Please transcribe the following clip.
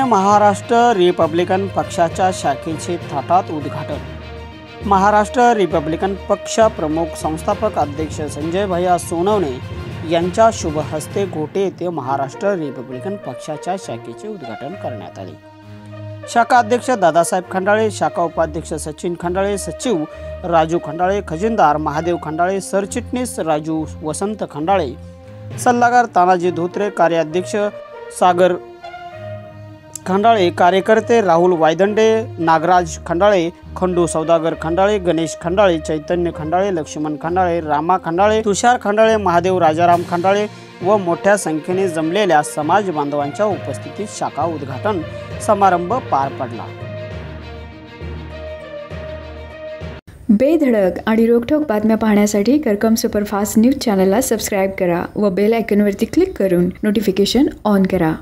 Maharashtra Republican पक्षाच्या शाखेचे थाटात उद्घाटन। महाराष्ट्र रिपब्लिकन पक्ष प्रमुख संस्थापक अध्यक्ष संजय भैया सोनवणे यांच्या शुभ हस्ते घोटे येथे महाराष्ट्र रिपब्लिकन पक्षाच्या शाखेचे उद्घाटन करण्यात आले। शाखा अध्यक्ष दादासाहेब खंडाळे, शाखा उपाध्यक्ष सचिन खंडाळे, सचिव राजू खंडाळे, खजिनदार महादेव खंडाळे, सरचिटणीस राजू वसंत खंडाळे, सल्लागार तानाजी धोत्रे, कार्याध्यक्ष सागर खंडाळे, कार्यकर्ते राहुल वायदंडे, नागराज खंडाळे, खंडू सौदागर खंडाळे, गणेश खंडाळे, चैतन्य खंडाळे, लक्ष्मण खंडाळे, रामा खंडाळे, तुषार खंडाळे, महादेव राजाराम खंडाळे व मोठ्या संख्येने जमलेल्या समाज बांधवांच्या उपस्थितीत शाखा उद्घाटन समारंभ पार पडला। बेधडक आणि रोखठोक बातम्या पाहण्यासाठी करकम सुपरफास्ट न्यूज चॅनलला सबस्क्राइब करा व बेल आयकॉनवरती क्लिक करून नोटिफिकेशन ऑन करा।